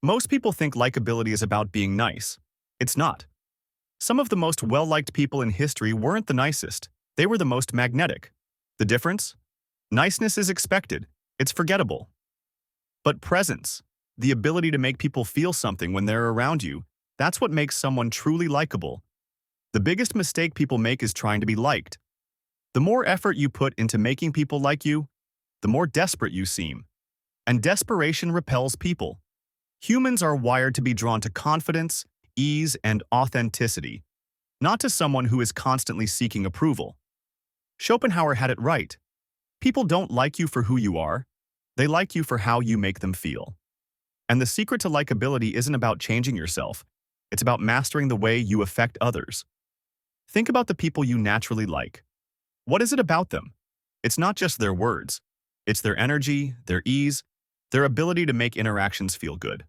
Most people think likability is about being nice. It's not. Some of the most well-liked people in history weren't the nicest. They were the most magnetic. The difference? Niceness is expected. It's forgettable. But presence, the ability to make people feel something when they're around you, that's what makes someone truly likable. The biggest mistake people make is trying to be liked. The more effort you put into making people like you, the more desperate you seem. And desperation repels people. Humans are wired to be drawn to confidence, ease, and authenticity, not to someone who is constantly seeking approval. Schopenhauer had it right. People don't like you for who you are. They like you for how you make them feel. And the secret to likability isn't about changing yourself. It's about mastering the way you affect others. Think about the people you naturally like. What is it about them? It's not just their words. It's their energy, their ease, their ability to make interactions feel good.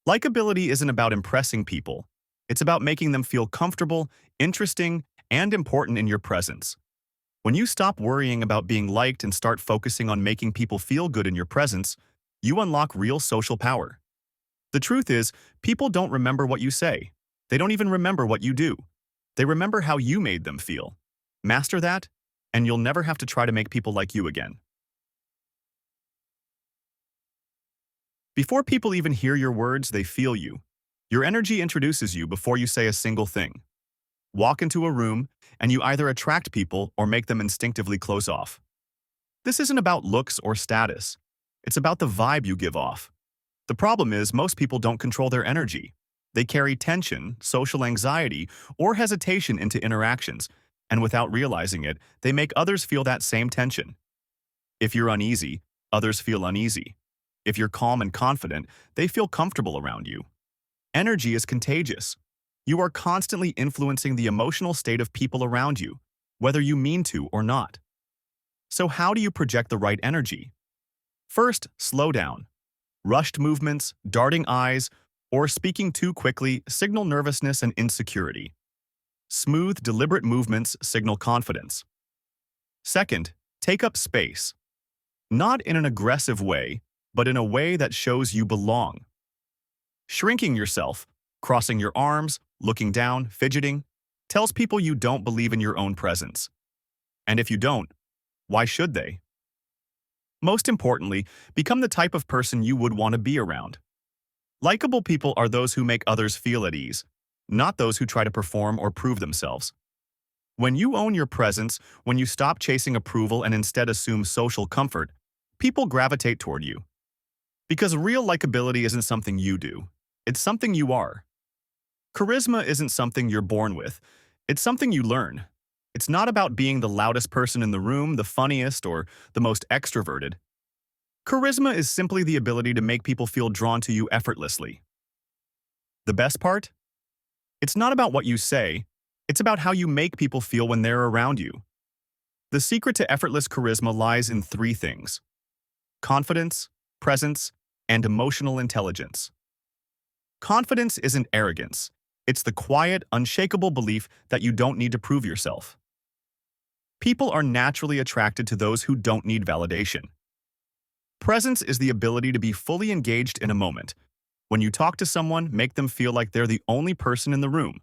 Likability isn't about impressing people. It's about making them feel comfortable, interesting, and important in your presence. When you stop worrying about being liked and start focusing on making people feel good in your presence, you unlock real social power. The truth is, people don't remember what you say. They don't even remember what you do. They remember how you made them feel. Master that, and you'll never have to try to make people like you again. Before people even hear your words, they feel you. Your energy introduces you before you say a single thing. Walk into a room, and you either attract people or make them instinctively close off. This isn't about looks or status. It's about the vibe you give off. The problem is, most people don't control their energy. They carry tension, social anxiety, or hesitation into interactions, and without realizing it, they make others feel that same tension. If you're uneasy, others feel uneasy. If you're calm and confident, they feel comfortable around you. Energy is contagious. You are constantly influencing the emotional state of people around you, whether you mean to or not. So how do you project the right energy? First, slow down. Rushed movements, darting eyes, or speaking too quickly signal nervousness and insecurity. Smooth, deliberate movements signal confidence. Second, take up space. Not in an aggressive way, but in a way that shows you belong. Shrinking yourself, crossing your arms, looking down, fidgeting, tells people you don't believe in your own presence. And if you don't, why should they? Most importantly, become the type of person you would want to be around. Likeable people are those who make others feel at ease, not those who try to perform or prove themselves. When you own your presence, when you stop chasing approval and instead assume social comfort, people gravitate toward you. Because real likability isn't something you do, it's something you are. Charisma isn't something you're born with, it's something you learn. It's not about being the loudest person in the room, the funniest, or the most extroverted. Charisma is simply the ability to make people feel drawn to you effortlessly. The best part? It's not about what you say, it's about how you make people feel when they're around you. The secret to effortless charisma lies in three things: confidence, presence, and emotional intelligence. Confidence isn't arrogance. It's the quiet, unshakable belief that you don't need to prove yourself. People are naturally attracted to those who don't need validation. Presence is the ability to be fully engaged in a moment. When you talk to someone, make them feel like they're the only person in the room.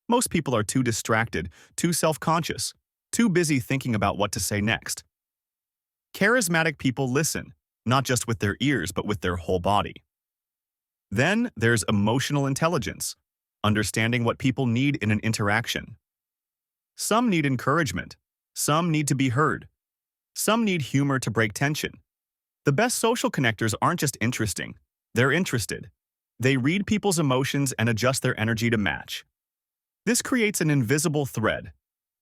Most people are too distracted, too self-conscious, too busy thinking about what to say next. Charismatic people listen, not just with their ears, but with their whole body. Then there's emotional intelligence, understanding what people need in an interaction. Some need encouragement. Some need to be heard. Some need humor to break tension. The best social connectors aren't just interesting. They're interested. They read people's emotions and adjust their energy to match. This creates an invisible thread,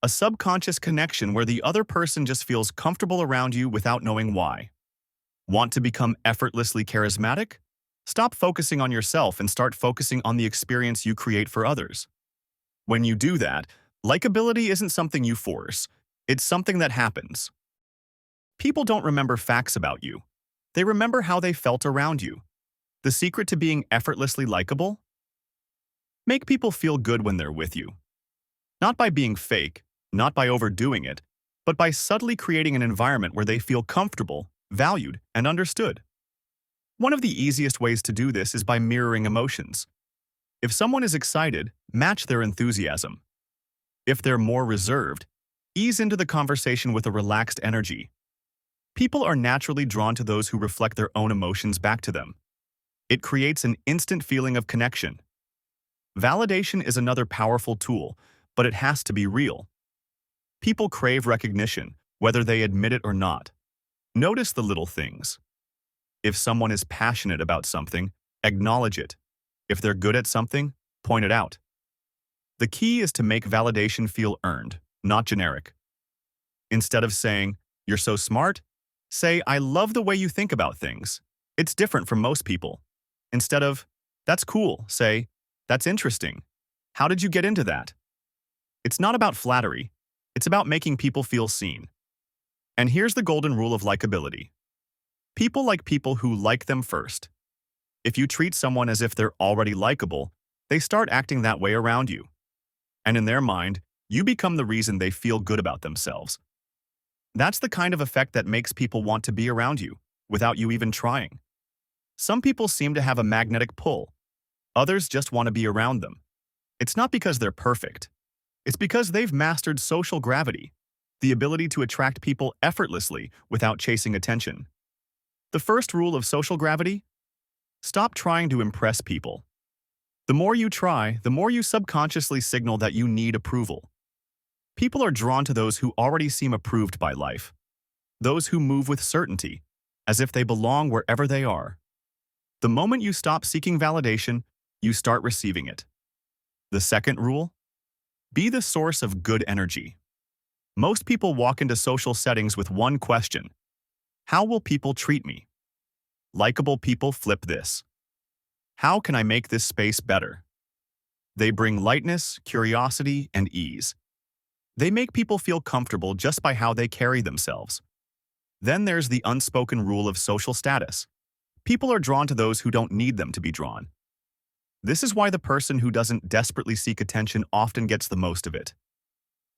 a subconscious connection where the other person just feels comfortable around you without knowing why. Want to become effortlessly charismatic? Stop focusing on yourself and start focusing on the experience you create for others. When you do that, likability isn't something you force. It's something that happens. People don't remember facts about you. They remember how they felt around you. The secret to being effortlessly likable? Make people feel good when they're with you. Not by being fake, not by overdoing it, but by subtly creating an environment where they feel comfortable, valued, and understood. One of the easiest ways to do this is by mirroring emotions. If someone is excited, match their enthusiasm. If they're more reserved, ease into the conversation with a relaxed energy. People are naturally drawn to those who reflect their own emotions back to them. It creates an instant feeling of connection. Validation is another powerful tool, but it has to be real. People crave recognition, whether they admit it or not. Notice the little things. If someone is passionate about something, acknowledge it. If they're good at something, point it out. The key is to make validation feel earned, not generic. Instead of saying, "You're so smart," say, "I love the way you think about things. It's different from most people." Instead of, "That's cool," say, "That's interesting. How did you get into that?" It's not about flattery. It's about making people feel seen. And here's the golden rule of likability. People like people who like them first. If you treat someone as if they're already likable, they start acting that way around you. And in their mind, you become the reason they feel good about themselves. That's the kind of effect that makes people want to be around you, without you even trying. Some people seem to have a magnetic pull. Others just want to be around them. It's not because they're perfect. It's because they've mastered social gravity, the ability to attract people effortlessly without chasing attention. The first rule of social gravity? Stop trying to impress people. The more you try, the more you subconsciously signal that you need approval. People are drawn to those who already seem approved by life, those who move with certainty, as if they belong wherever they are. The moment you stop seeking validation, you start receiving it. The second rule? Be the source of good energy. Most people walk into social settings with one question: how will people treat me? Likeable people flip this: how can I make this space better? They bring lightness, curiosity, and ease. They make people feel comfortable just by how they carry themselves. Then there's the unspoken rule of social status. People are drawn to those who don't need them to be drawn. This is why the person who doesn't desperately seek attention often gets the most of it.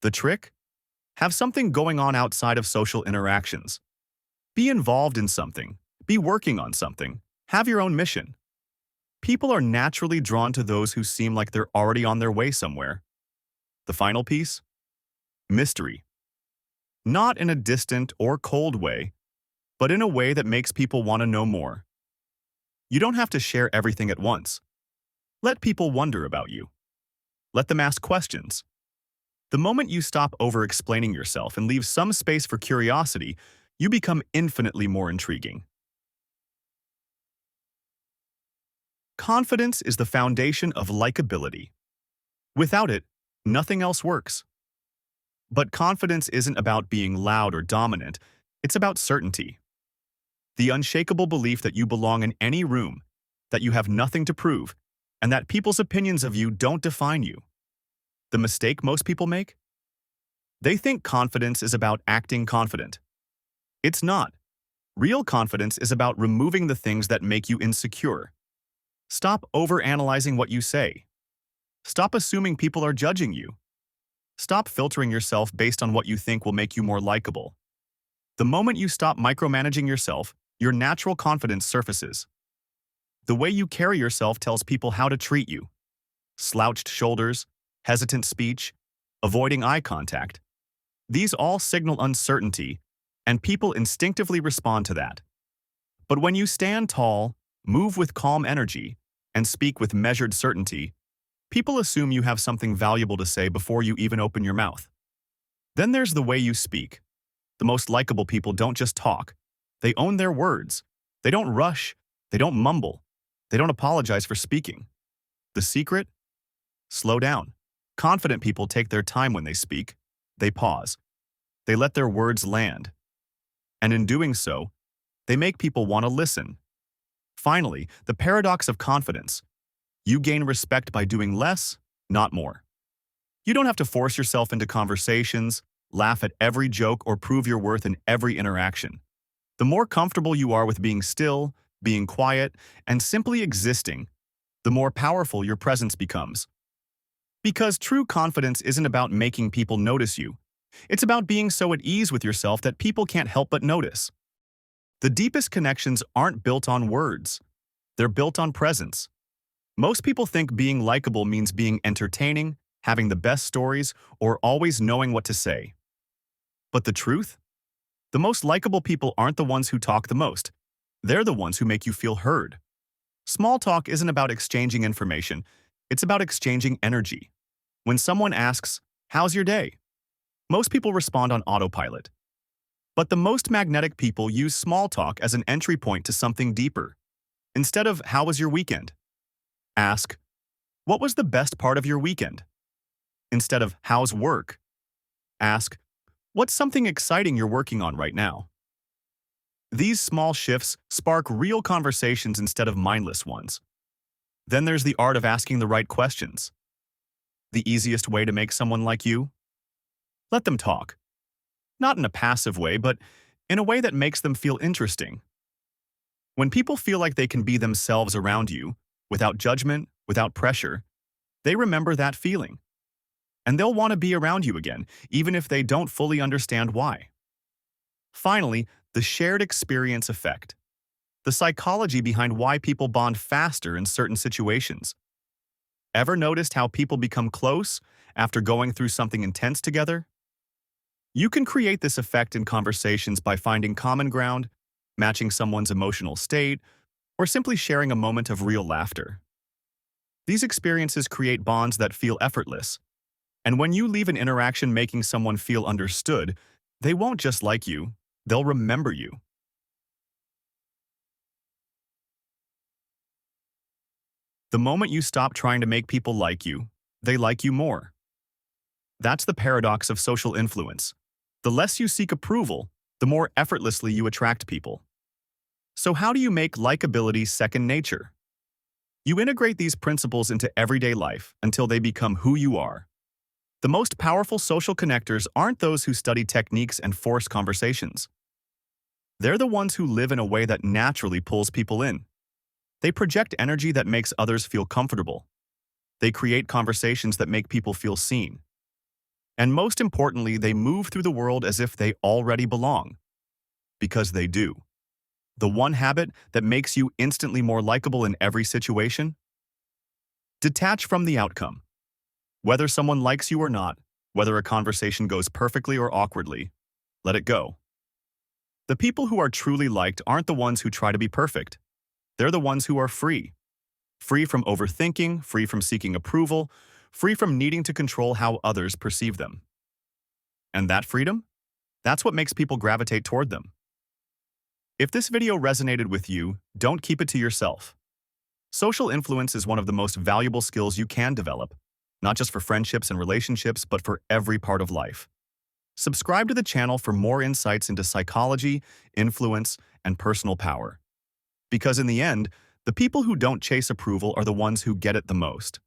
The trick? Have something going on outside of social interactions. Be involved in something. Be working on something. Have your own mission. People are naturally drawn to those who seem like they're already on their way somewhere. The final piece? Mystery. Not in a distant or cold way, but in a way that makes people want to know more. You don't have to share everything at once. Let people wonder about you. Let them ask questions. The moment you stop over-explaining yourself and leave some space for curiosity, you become infinitely more intriguing. Confidence is the foundation of likability. Without it, nothing else works. But confidence isn't about being loud or dominant, it's about certainty. The unshakable belief that you belong in any room, that you have nothing to prove, and that people's opinions of you don't define you. The mistake most people make? They think confidence is about acting confident. It's not. Real confidence is about removing the things that make you insecure. Stop overanalyzing what you say. Stop assuming people are judging you. Stop filtering yourself based on what you think will make you more likable. The moment you stop micromanaging yourself, your natural confidence surfaces. The way you carry yourself tells people how to treat you. Slouched shoulders, hesitant speech, avoiding eye contact. These all signal uncertainty, and people instinctively respond to that. But when you stand tall, move with calm energy, and speak with measured certainty, people assume you have something valuable to say before you even open your mouth. Then there's the way you speak. The most likable people don't just talk. They own their words. They don't rush. They don't mumble. They don't apologize for speaking. The secret? Slow down. Confident people take their time when they speak. They pause. They let their words land. And in doing so, they make people want to listen. Finally, the paradox of confidence. You gain respect by doing less, not more. You don't have to force yourself into conversations, laugh at every joke, or prove your worth in every interaction. The more comfortable you are with being still, being quiet, and simply existing, the more powerful your presence becomes. Because true confidence isn't about making people notice you. It's about being so at ease with yourself that people can't help but notice. The deepest connections aren't built on words. They're built on presence. Most people think being likable means being entertaining, having the best stories, or always knowing what to say. But the truth? The most likable people aren't the ones who talk the most. They're the ones who make you feel heard. Small talk isn't about exchanging information. It's about exchanging energy. When someone asks, "How's your day?" most people respond on autopilot. But the most magnetic people use small talk as an entry point to something deeper. Instead of, "How was your weekend?" ask, "What was the best part of your weekend?" Instead of, "How's work?" ask, "What's something exciting you're working on right now?" These small shifts spark real conversations instead of mindless ones. Then there's the art of asking the right questions. The easiest way to make someone like you? Let them talk. Not in a passive way, but in a way that makes them feel interesting. When people feel like they can be themselves around you, without judgment, without pressure, they remember that feeling. And they'll want to be around you again, even if they don't fully understand why. Finally, the shared experience effect. The psychology behind why people bond faster in certain situations. Ever noticed how people become close after going through something intense together? You can create this effect in conversations by finding common ground, matching someone's emotional state, or simply sharing a moment of real laughter. These experiences create bonds that feel effortless. And when you leave an interaction making someone feel understood, they won't just like you, they'll remember you. The moment you stop trying to make people like you, they like you more. That's the paradox of social influence. The less you seek approval, the more effortlessly you attract people. So how do you make likability second nature? You integrate these principles into everyday life until they become who you are. The most powerful social connectors aren't those who study techniques and force conversations. They're the ones who live in a way that naturally pulls people in. They project energy that makes others feel comfortable. They create conversations that make people feel seen. And most importantly, they move through the world as if they already belong. Because they do. The one habit that makes you instantly more likable in every situation? Detach from the outcome. Whether someone likes you or not, whether a conversation goes perfectly or awkwardly, let it go. The people who are truly liked aren't the ones who try to be perfect. They're the ones who are free. Free from overthinking, free from seeking approval, free from needing to control how others perceive them. And that freedom? That's what makes people gravitate toward them. If this video resonated with you, don't keep it to yourself. Social influence is one of the most valuable skills you can develop, not just for friendships and relationships, but for every part of life. Subscribe to the channel for more insights into psychology, influence, and personal power. Because in the end, the people who don't chase approval are the ones who get it the most.